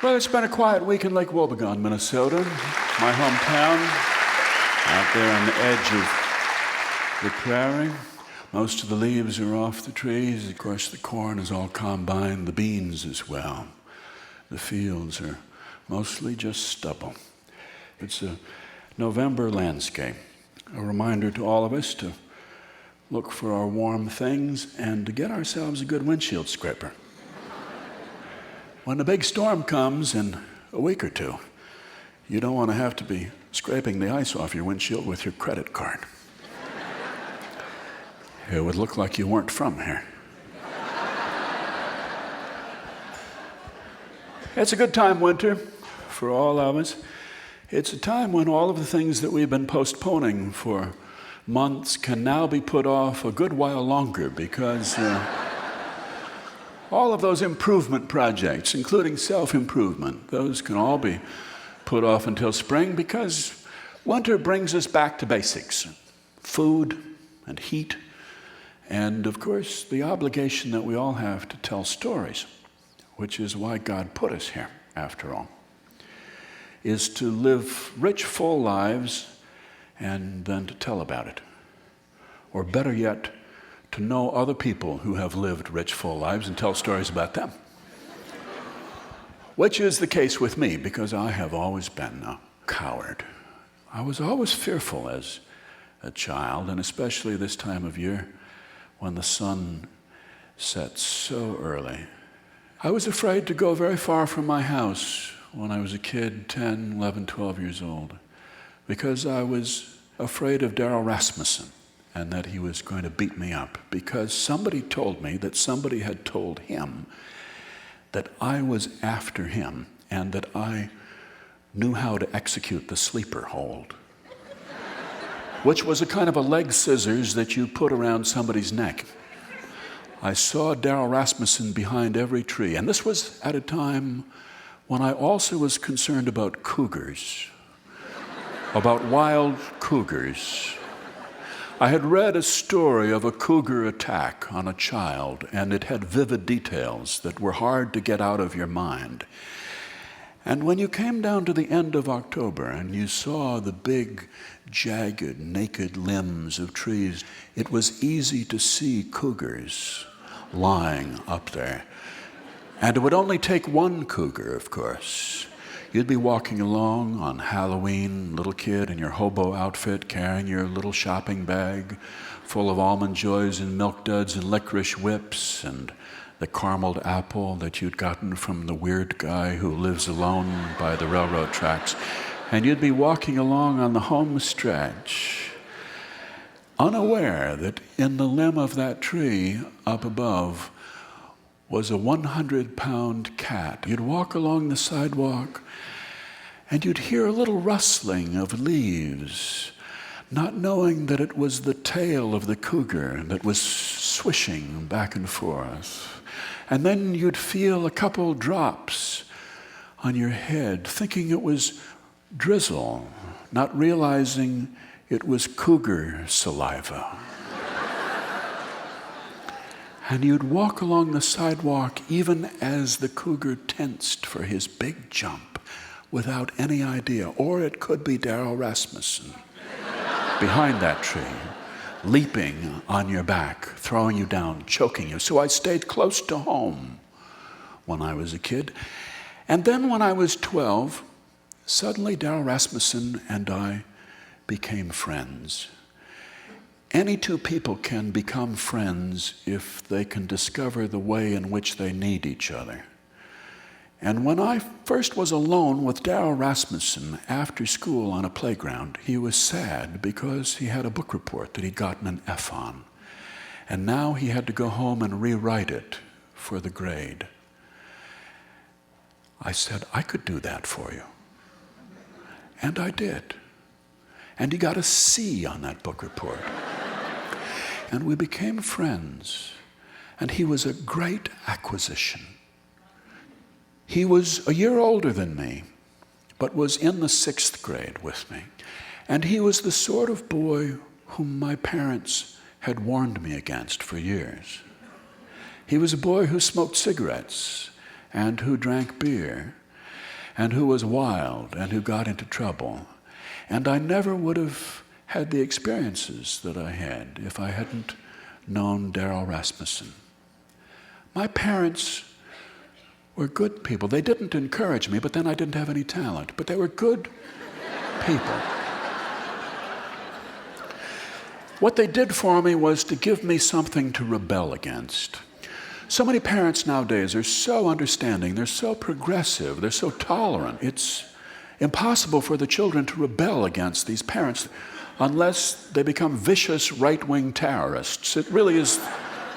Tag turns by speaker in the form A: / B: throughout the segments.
A: Well, it's been a quiet week in Lake Wobegon, Minnesota, my hometown, out there on the edge of the prairie. Most of the leaves are off the trees. Of course, the corn is all combined, the beans as well. The fields are mostly just stubble. It's a November landscape, a reminder to all of us to look for our warm things and to get ourselves a good windshield scraper. When a big storm comes in a week or two, you don't want to have to be scraping the ice off your windshield with your credit card. It would look like you weren't from here. It's a good time, winter, for all of us. It's a time when all of the things that we've been postponing for months can now be put off a good while longer because all of those improvement projects, including self-improvement, those can all be put off until spring because winter brings us back to basics. Food and heat, and of course the obligation that we all have to tell stories, which is why God put us here, after all, is to live rich, full lives and then to tell about it. Or better yet, to know other people who have lived rich, full lives and tell stories about them. Which is the case with me, because I have always been a coward. I was always fearful as a child, and especially this time of year when the sun sets so early. I was afraid to go very far from my house when I was a kid, 10, 11, 12 years old, because I was afraid of Darrell Rasmussen and that he was going to beat me up, because somebody told me that somebody had told him that I was after him and that I knew how to execute the sleeper hold, which was a kind of a leg scissors that you put around somebody's neck. I saw Darrell Rasmussen behind every tree, and this was at a time when I also was concerned about cougars, about wild cougars. I had read a story of a cougar attack on a child, and it had vivid details that were hard to get out of your mind. And when you came down to the end of October and you saw the big, jagged, naked limbs of trees, it was easy to see cougars lying up there. And it would only take one cougar, of course. You'd be walking along on Halloween, little kid in your hobo outfit, carrying your little shopping bag full of Almond Joys and Milk Duds and licorice whips and the carameled apple that you'd gotten from the weird guy who lives alone by the railroad tracks. And you'd be walking along on the home stretch, unaware that in the limb of that tree up above was a 100-pound cat. You'd walk along the sidewalk and you'd hear a little rustling of leaves, not knowing that it was the tail of the cougar that was swishing back and forth. And then you'd feel a couple drops on your head, thinking it was drizzle, not realizing it was cougar saliva. And you'd walk along the sidewalk even as the cougar tensed for his big jump without any idea. Or it could be Darrell Rasmussen behind that tree, leaping on your back, throwing you down, choking you. So I stayed close to home when I was a kid. And then when I was 12, suddenly Darrell Rasmussen and I became friends. Any two people can become friends if they can discover the way in which they need each other. And when I first was alone with Darrell Rasmussen after school on a playground, he was sad because he had a book report that he'd gotten an F on. And now he had to go home and rewrite it for the grade. I said, I could do that for you. And I did. And he got a C on that book report. And we became friends. And he was a great acquisition. He was a year older than me, but was in the 6th grade with me. And he was the sort of boy whom my parents had warned me against for years. He was a boy who smoked cigarettes and who drank beer and who was wild and who got into trouble. And I never would have had the experiences that I had if I hadn't known Darrell Rasmussen. My parents were good people. They didn't encourage me, but then I didn't have any talent. But they were good people. What they did for me was to give me something to rebel against. So many parents nowadays are so understanding, they're so progressive, they're so tolerant. It's impossible for the children to rebel against these parents unless they become vicious right-wing terrorists. It really is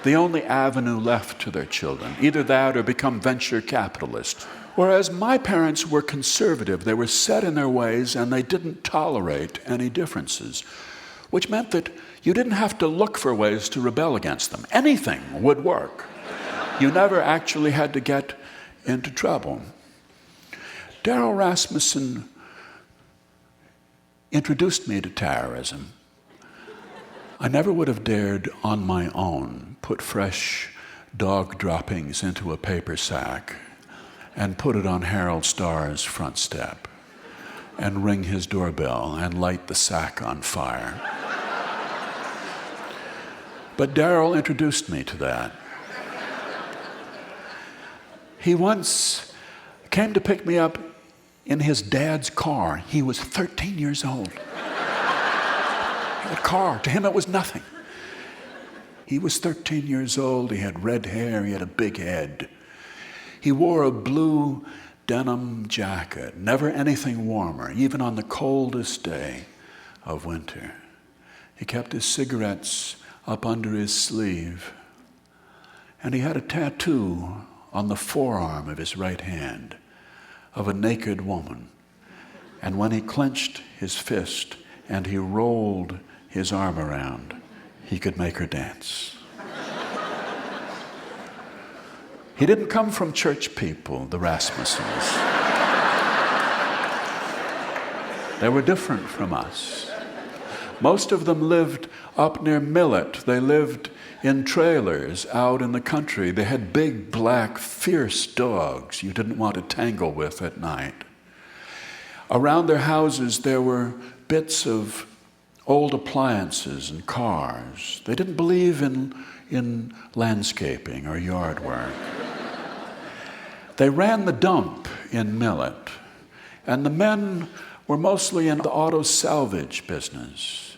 A: the only avenue left to their children. Either that or become venture capitalists. Whereas my parents were conservative, they were set in their ways and they didn't tolerate any differences, which meant that you didn't have to look for ways to rebel against them. Anything would work. You never actually had to get into trouble. Darrell Rasmussen introduced me to terrorism. I never would have dared on my own put fresh dog droppings into a paper sack and put it on Harold Starr's front step and ring his doorbell and light the sack on fire. But Darrell introduced me to that. He once came to pick me up in his dad's car. He was 13 years old. A car, to him it was nothing. He was 13 years old, he had red hair, he had a big head. He wore a blue denim jacket, never anything warmer, even on the coldest day of winter. He kept his cigarettes up under his sleeve, and he had a tattoo on the forearm of his right hand of a naked woman. And when he clenched his fist and he rolled his arm around, he could make her dance. He didn't come from church people, the Rasmussens. They were different from us. Most of them lived up near Millet. They lived in trailers out in the country. They had big, black, fierce dogs you didn't want to tangle with at night. Around their houses there were bits of old appliances and cars. They didn't believe in landscaping or yard work. They ran the dump in Millet, and the men were mostly in the auto salvage business.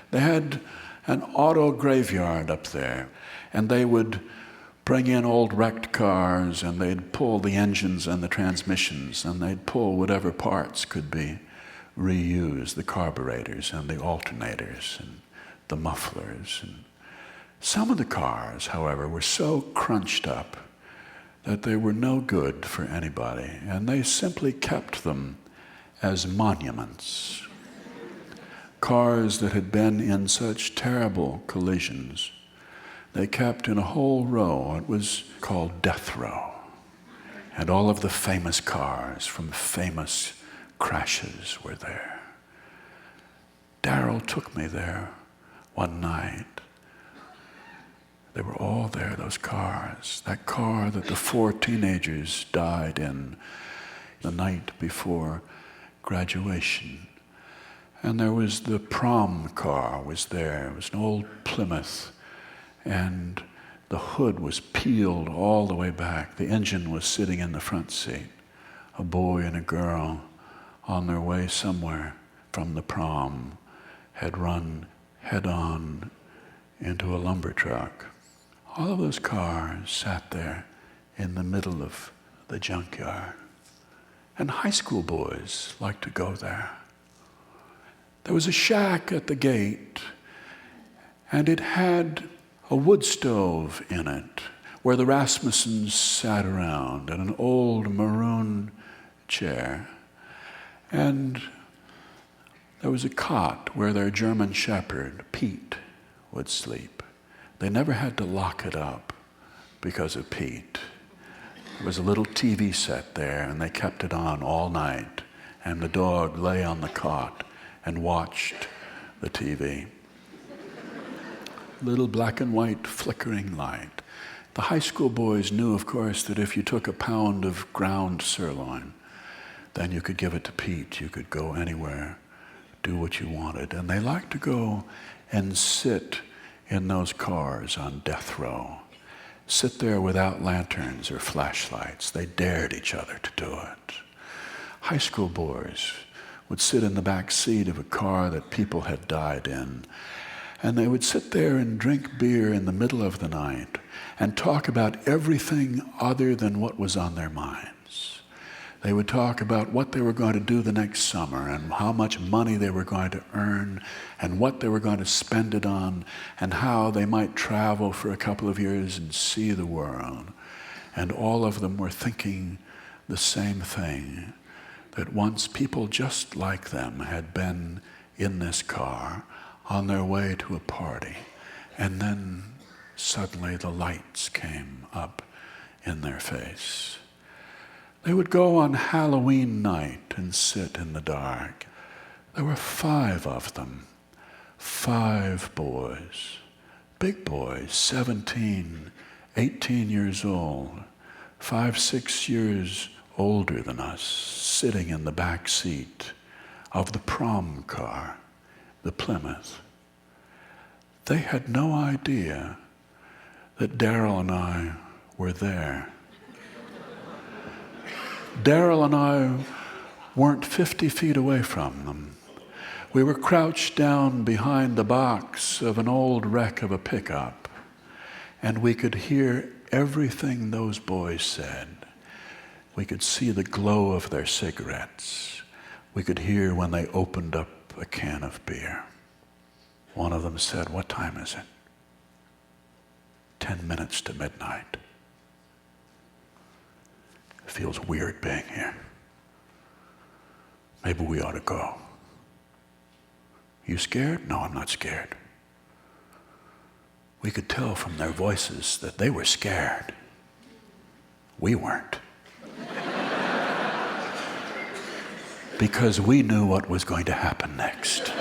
A: They had an auto graveyard up there, and they would bring in old wrecked cars, and they'd pull the engines and the transmissions, and they'd pull whatever parts could be reused, the carburetors and the alternators and the mufflers. And some of the cars, however, were so crunched up that they were no good for anybody, and they simply kept them as monuments. Cars that had been in such terrible collisions, they kept in a whole row. It was called Death Row. And all of the famous cars from famous crashes were there. Darrell took me there one night. They were all there, those cars. That car that the 4 teenagers died in the night before graduation. And there was the prom car was there. It was an old Plymouth, and the hood was peeled all the way back. The engine was sitting in the front seat. A boy and a girl on their way somewhere from the prom had run head-on into a lumber truck. All of those cars sat there in the middle of the junkyard. And high school boys liked to go there. There was a shack at the gate, and it had a wood stove in it where the Rasmussens sat around, and an old maroon chair. And there was a cot where their German shepherd, Pete, would sleep. They never had to lock it up because of Pete. There was a little TV set there, and they kept it on all night, and the dog lay on the cot and watched the TV. Little black and white flickering light. The high school boys knew, of course, that if you took a pound of ground sirloin, then you could give it to Pete. You could go anywhere, do what you wanted. And they liked to go and sit in those cars on death row. Sit there without lanterns or flashlights. They dared each other to do it. High school boys would sit in the back seat of a car that people had died in, and they would sit there and drink beer in the middle of the night and talk about everything other than what was on their minds. They would talk about what they were going to do the next summer and how much money they were going to earn and what they were going to spend it on and how they might travel for a couple of years and see the world. And all of them were thinking the same thing, that once people just like them had been in this car on their way to a party, and then suddenly the lights came up in their face. They would go on Halloween night and sit in the dark. There were 5 of them, 5 boys, big boys, 17, 18 years old, 5, 6 years older than us, sitting in the back seat of the prom car, the Plymouth. They had no idea that Daryl and I were there. Daryl and I weren't 50 feet away from them. We were crouched down behind the box of an old wreck of a pickup, and we could hear everything those boys said. We could see the glow of their cigarettes. We could hear when they opened up a can of beer. One of them said, "What time is it?" 10 minutes to midnight. It feels weird being here. Maybe we ought to go. You scared? No, I'm not scared. We could tell from their voices that they were scared. We weren't. Because we knew what was going to happen next.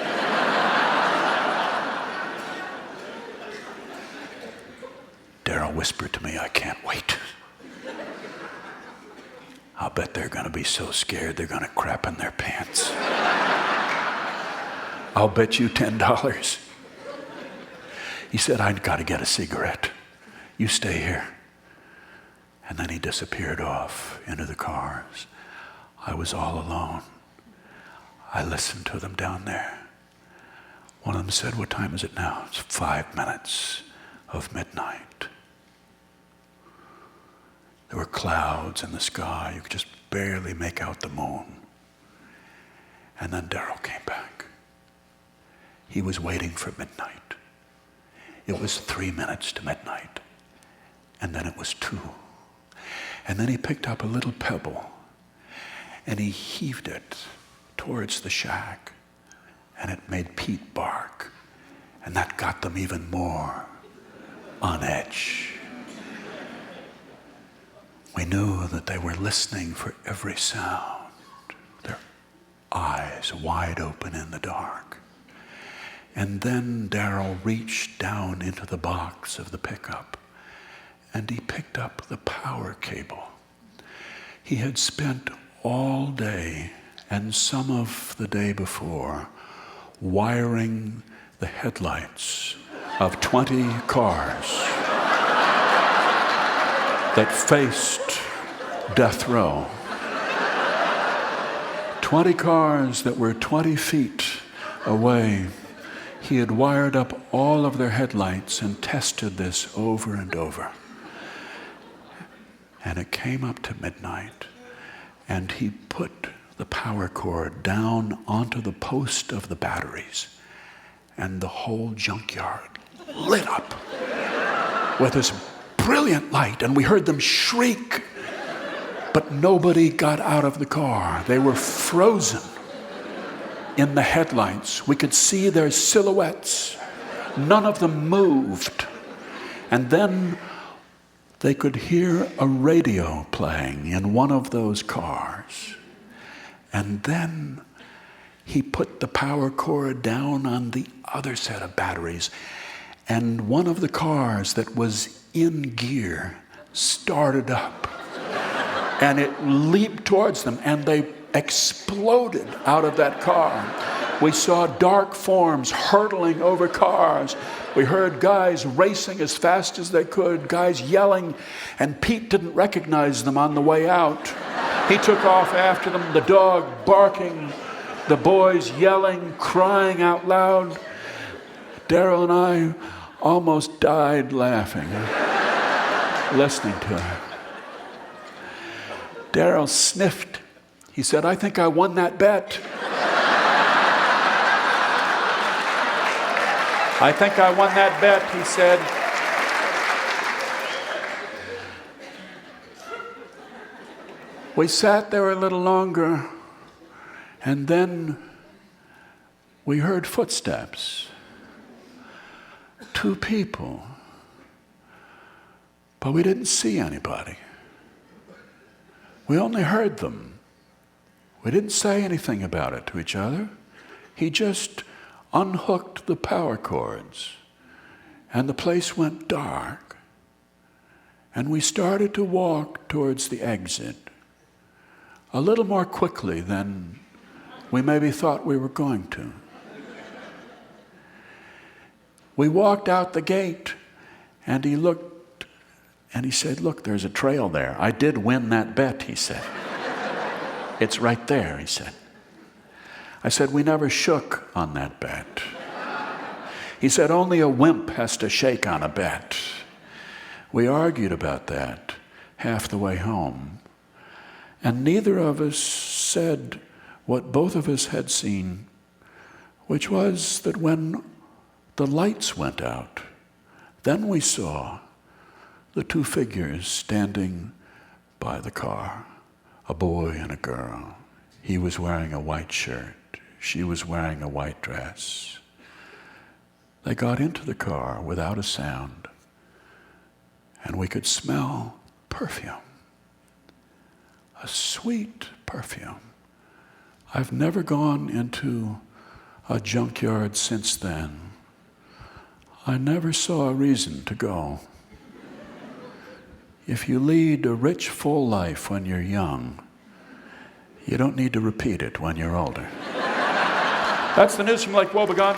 A: Daryl whispered to me, "I can't wait. I'll bet they're going to be so scared they're going to crap in their pants. I'll bet you $10. He said, "I've got to get a cigarette. You stay here." And then he disappeared off into the cars. I was all alone. I listened to them down there. One of them said, "What time is it now?" It's 5 minutes of midnight. There were clouds in the sky. You could just barely make out the moon. And then Daryl came back. He was waiting for midnight. It was 3 minutes to midnight. And then it was 2. And then he picked up a little pebble and he heaved it towards the shack, and it made Pete bark, and that got them even more on edge. We knew that they were listening for every sound, their eyes wide open in the dark. And then Daryl reached down into the box of the pickup, and he picked up the power cable. He had spent all day and some of the day before wiring the headlights of 20 cars that faced death row. 20 cars that were 20 feet away. He had wired up all of their headlights and tested this over and over. And it came up to midnight, and he put the power cord down onto the post of the batteries, and the whole junkyard lit up with this brilliant light, and we heard them shriek, but nobody got out of the car. They were frozen in the headlights. We could see their silhouettes. None of them moved. And then they could hear a radio playing in one of those cars. And then he put the power cord down on the other set of batteries, and one of the cars that was in gear started up. And it leaped towards them, and they exploded out of that car. We saw dark forms hurtling over cars. We heard guys racing as fast as they could, guys yelling, and Pete didn't recognize them on the way out. He took off after them, the dog barking, the boys yelling, crying out loud. Daryl and I almost died laughing, listening to her. Daryl sniffed. He said, "I think I won that bet." "I think I won that bet," he said. We sat there a little longer, and then we heard footsteps. 2 people. But we didn't see anybody. We only heard them. We didn't say anything about it to each other. He just unhooked the power cords, and the place went dark. And we started to walk towards the exit, a little more quickly than we maybe thought we were going to. We walked out the gate, and he looked, and he said, "Look, there's a trail there. I did win that bet," he said. "It's right there," he said. I said, "We never shook on that bet." He said, "Only a wimp has to shake on a bet." We argued about that half the way home, and neither of us said what both of us had seen, which was that when the lights went out, then we saw the 2 figures standing by the car, a boy and a girl. He was wearing a white shirt. She was wearing a white dress. They got into the car without a sound, and we could smell perfume, a sweet perfume. I've never gone into a junkyard since then. I never saw a reason to go. If you lead a rich, full life when you're young, you don't need to repeat it when you're older. That's the news from Lake Wobegon.